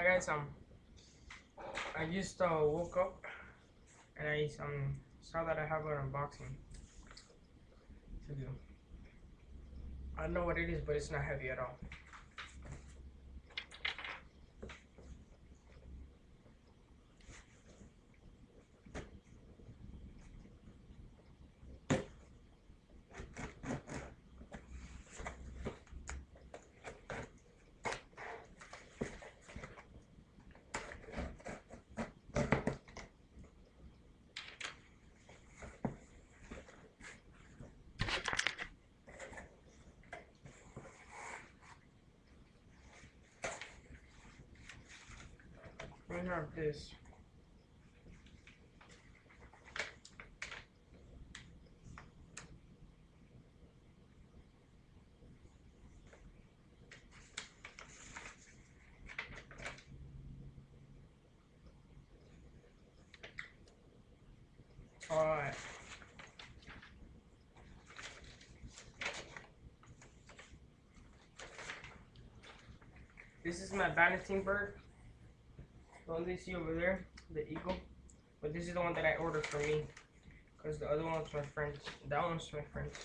Hi guys, I just woke up and I saw that I have an unboxing to do. I don't know what it is, but it's not heavy at all. We have this. Alright. This is my Valentine bird. The one they see over there, the eagle. But this is the one that I ordered for me. Because the other one's my friend's. That one's my friend's.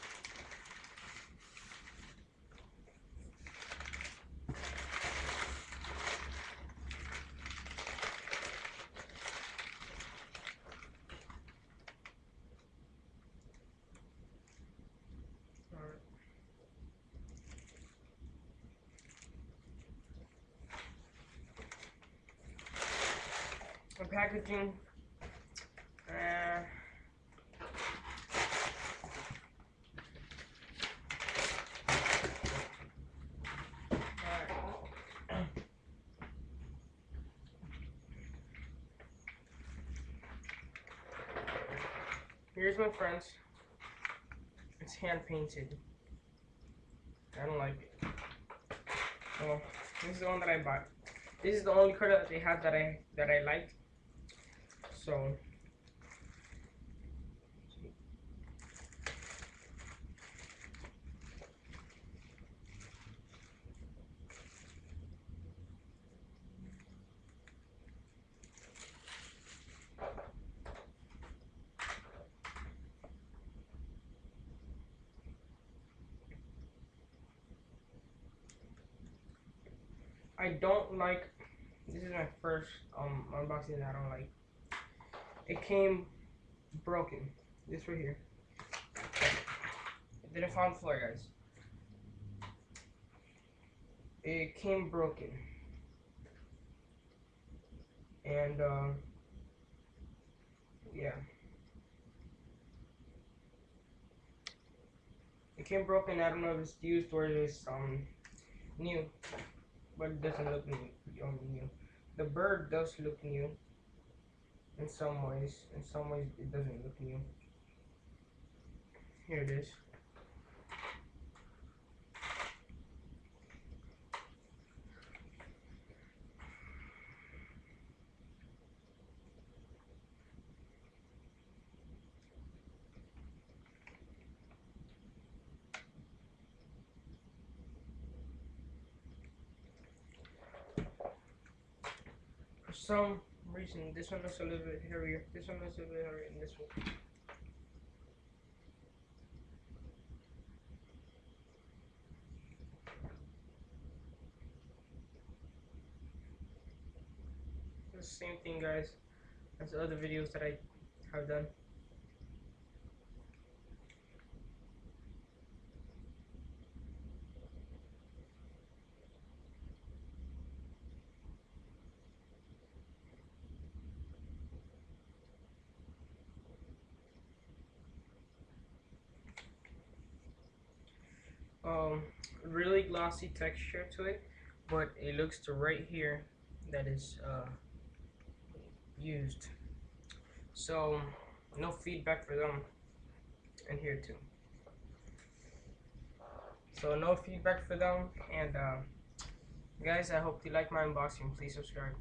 The packaging. Here's my friend's. It's hand painted. I don't like it. Well, this is the one that I bought. This is the only color that they have that I liked. So I don't like. This is my first unboxing that I don't like. It came broken. This right here. It didn't fall on the floor, guys. It came broken. And yeah. It came broken. I don't know if it's used or it's new, but it doesn't look new. The bird does look new. In some ways it doesn't look new. Here it is. For some reason, this one looks a little bit heavier. This one looks a little bit heavier than this one. It's the same thing, guys, as the other videos that I have done. Really glossy texture to it, but it looks to right here that is used. So no feedback for them, and here too. So no feedback for them, and guys, I hope you like my unboxing. Please subscribe.